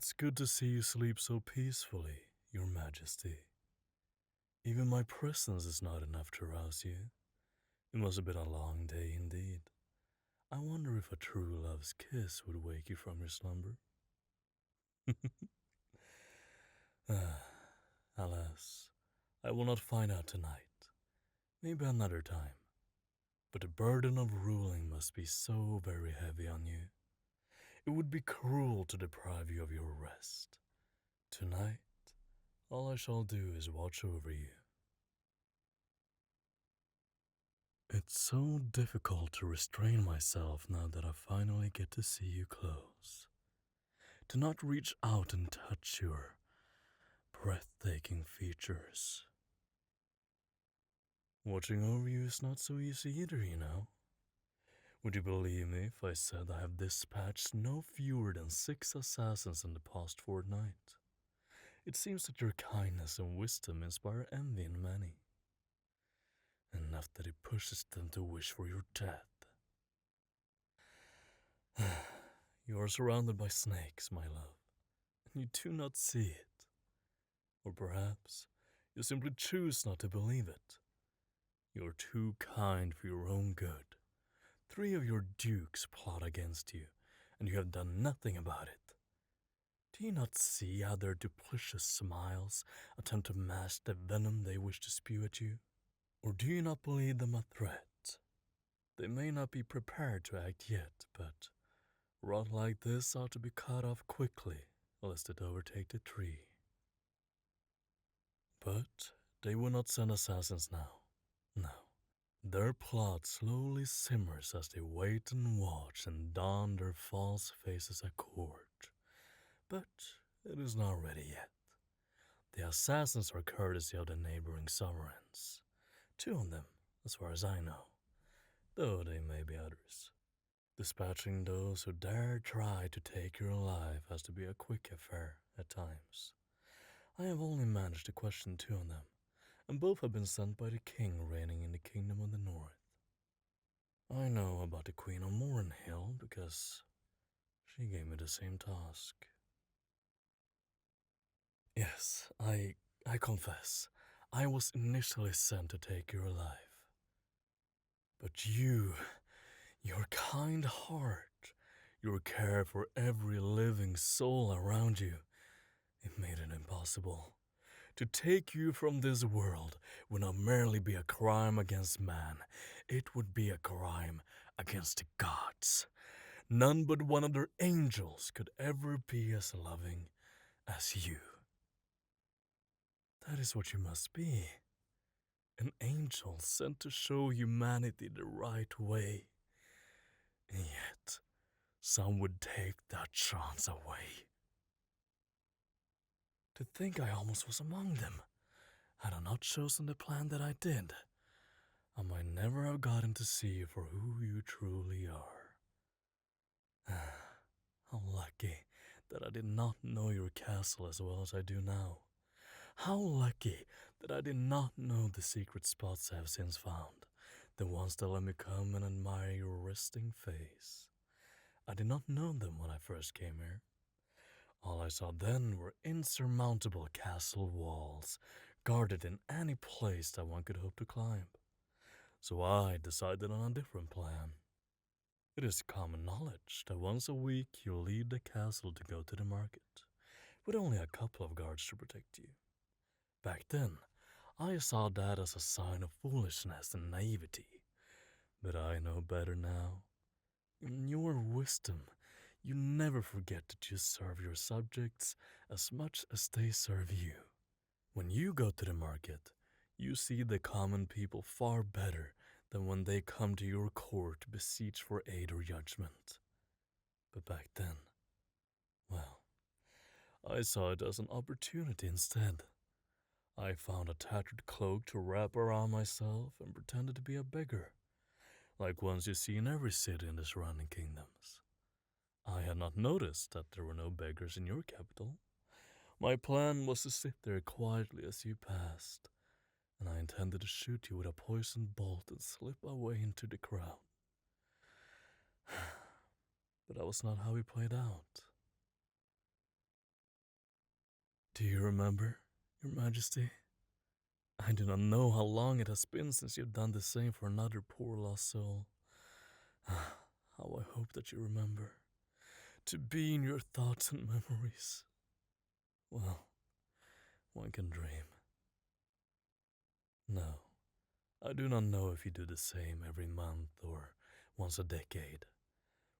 It's good to see you sleep so peacefully, Your Majesty. Even my presence is not enough to rouse you. It must have been a long day indeed. I wonder if a true love's kiss would wake you from your slumber. Alas, I will not find out tonight. Maybe another time. But the burden of ruling must be so very heavy on you. It would be cruel to deprive you of your rest. Tonight, all I shall do is watch over you. It's so difficult to restrain myself now that I finally get to see you close. To not reach out and touch your breathtaking features. Watching over you is not so easy either, you know. Would you believe me if I said I have dispatched no fewer than 6 assassins in the past fortnight? It seems that your kindness and wisdom inspire envy in many. Enough that it pushes them to wish for your death. You are surrounded by snakes, my love, and you do not see it. Or perhaps you simply choose not to believe it. You are too kind for your own good. 3 of your dukes plot against you, and you have done nothing about it. Do you not see how their duplicitous smiles attempt to mask the venom they wish to spew at you? Or do you not believe them a threat? They may not be prepared to act yet, but rot like this ought to be cut off quickly, lest it overtake the tree. But they will not send assassins now. No. Their plot slowly simmers as they wait and watch and don their false faces at court. But it is not ready yet. The assassins are courtesy of the neighboring sovereigns. 2 of them, as far as I know, though they may be others. Dispatching those who dare try to take your life has to be a quick affair at times. I have only managed to question 2 of them, and both have been sent by the king reigning in the Kingdom of the North. I know about the Queen of Mournhill because she gave me the same task. Yes, I confess, I was initially sent to take your life. But your kind heart, your care for every living soul around you, it made it impossible. To take you from this world would not merely be a crime against man, it would be a crime against the gods. None but one of their angels could ever be as loving as you. That is what you must be. An angel sent to show humanity the right way. And yet, some would take that chance away. To think I almost was among them. Had I not chosen the plan that I did, I might never have gotten to see you for who you truly are. How lucky that I did not know your castle as well as I do now. How lucky that I did not know the secret spots I have since found, the ones that let me come and admire your resting face. I did not know them when I first came here. All I saw then were insurmountable castle walls, guarded in any place that one could hope to climb. So I decided on a different plan. It is common knowledge that once a week you leave the castle to go to the market, with only a couple of guards to protect you. Back then, I saw that as a sign of foolishness and naivety. But I know better now. In your wisdom, you never forget that you serve your subjects as much as they serve you. When you go to the market, you see the common people far better than when they come to your court to beseech for aid or judgment. But back then, well, I saw it as an opportunity instead. I found a tattered cloak to wrap around myself and pretended to be a beggar, like ones you see in every city in the surrounding kingdoms. I had not noticed that there were no beggars in your capital. My plan was to sit there quietly as you passed, and I intended to shoot you with a poisoned bolt and slip away into the crowd. But that was not how it played out. Do you remember, Your Majesty? I do not know how long it has been since you've done the same for another poor lost soul. How I hope that you remember. To be in your thoughts and memories. Well, one can dream. No, I do not know if you do the same every month or once a decade.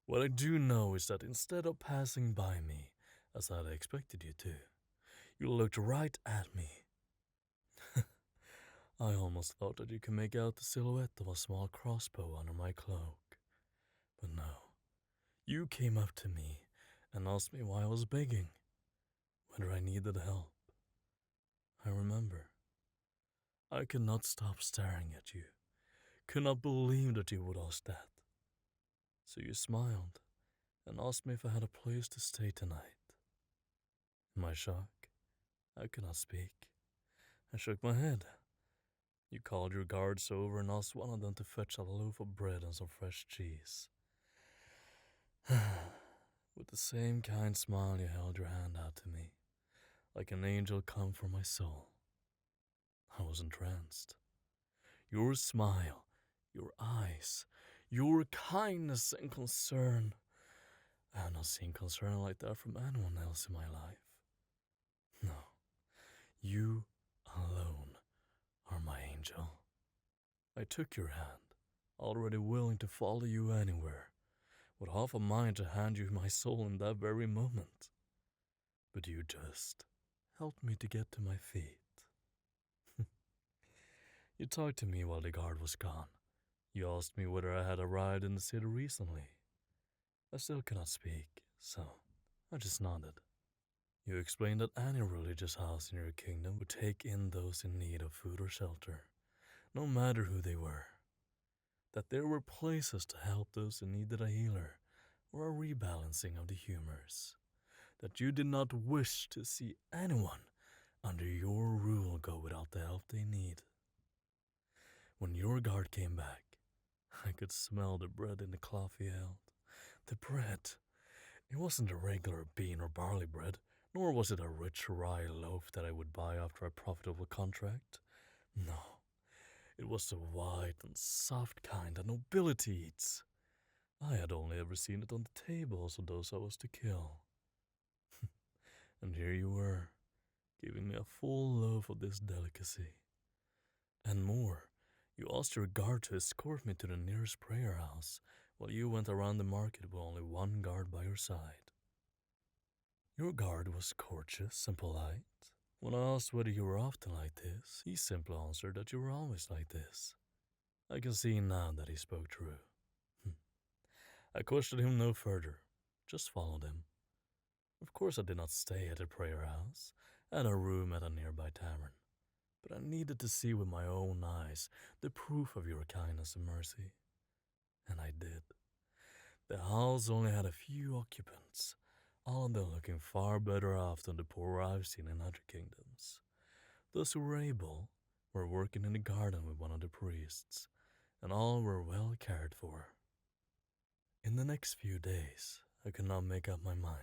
What I do know is that instead of passing by me, as I had expected you to, you looked right at me. I almost thought that you could make out the silhouette of a small crossbow under my cloak. But no, you came up to me and asked me why I was begging, whether I needed help. I remember. I could not stop staring at you, could not believe that you would ask that. So you smiled and asked me if I had a place to stay tonight. In my shock, I could not speak. I shook my head. You called your guards over and asked one of them to fetch a loaf of bread and some fresh cheese. With the same kind smile, you held your hand out to me, like an angel come for my soul. I was entranced. Your smile, your eyes, your kindness and concern. I have not seen concern like that from anyone else in my life. No, you alone are my angel. I took your hand, already willing to follow you anywhere, with half a mind to hand you my soul in that very moment. But you just helped me to get to my feet. You talked to me while the guard was gone. You asked me whether I had arrived in the city recently. I still cannot speak, so I just nodded. You explained that any religious house in your kingdom would take in those in need of food or shelter, no matter who they were. That there were places to help those who needed a healer or a rebalancing of the humors. That you did not wish to see anyone under your rule go without the help they need. When your guard came back, I could smell the bread in the cloth he held. The bread. It wasn't a regular bean or barley bread, nor was it a rich rye loaf that I would buy after a profitable contract. No, it was the white and soft kind that nobility eats. I had only ever seen it on the tables of those I was to kill. And here you were, giving me a full loaf of this delicacy. And more, you asked your guard to escort me to the nearest prayer house, while you went around the market with only one guard by your side. Your guard was courteous and polite. When I asked whether you were often like this, he simply answered that you were always like this. I can see now that he spoke true. I questioned him no further, just followed him. Of course I did not stay at the prayer house, I had a room at a nearby tavern, but I needed to see with my own eyes the proof of your kindness and mercy. And I did. The house only had a few occupants, all of them looking far better off than the poor I've seen in other kingdoms. Those who were able were working in the garden with one of the priests, and all were well cared for. In the next few days, I could not make up my mind.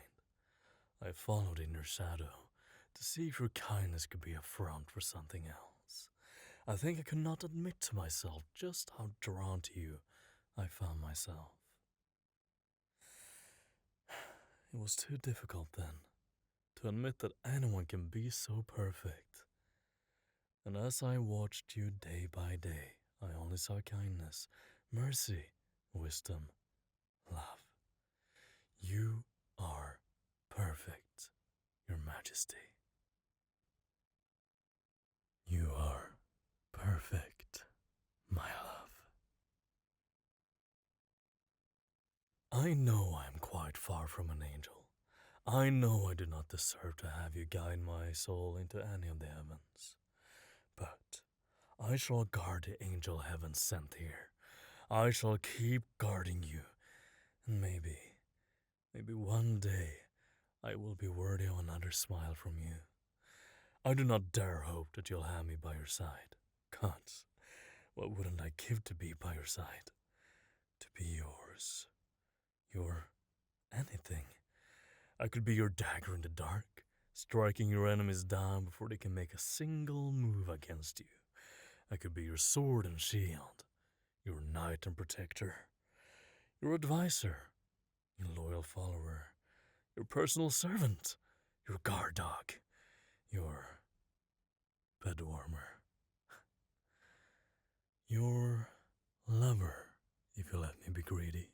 I followed in your shadow to see if your kindness could be a front for something else. I think I could not admit to myself just how drawn to you I found myself. It was too difficult then to admit that anyone can be so perfect. And as I watched you day by day, I only saw kindness, mercy, wisdom, love. You are perfect, Your Majesty. You are perfect, my love. I know I am quite far from an angel. I know I do not deserve to have you guide my soul into any of the heavens. But I shall guard the angel heaven sent here. I shall keep guarding you. And maybe one day I will be worthy of another smile from you. I do not dare hope that you'll have me by your side. Gods, what wouldn't I give to be by your side? To be yours. Your anything. I could be your dagger in the dark, striking your enemies down before they can make a single move against you. I could be your sword and shield, your knight and protector, your advisor, your loyal follower, your personal servant, your guard dog, your bed warmer, your lover, if you let me be greedy.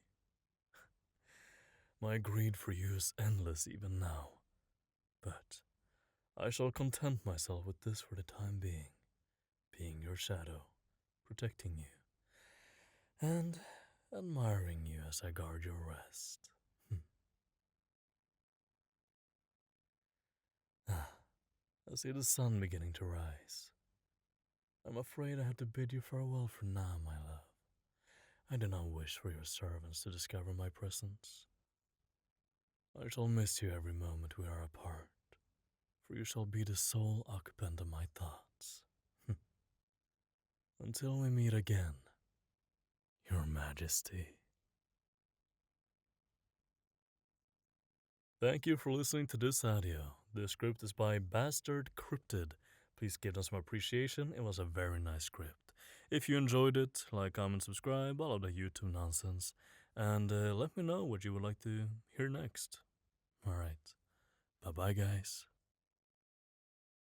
My greed for you is endless even now, but I shall content myself with this for the time being your shadow, protecting you, and admiring you as I guard your rest. I see the sun beginning to rise. I'm afraid I have to bid you farewell for now, my love. I do not wish for your servants to discover my presence. I shall miss you every moment we are apart, for you shall be the sole occupant of my thoughts. Until we meet again, Your Majesty. Thank you for listening to this audio. The script is by bastardcryptid. Please give them some appreciation. It was a very nice script. If you enjoyed it, like, comment, subscribe, all of the YouTube nonsense. And let me know what you would like to hear next. Alright. Bye-bye, guys.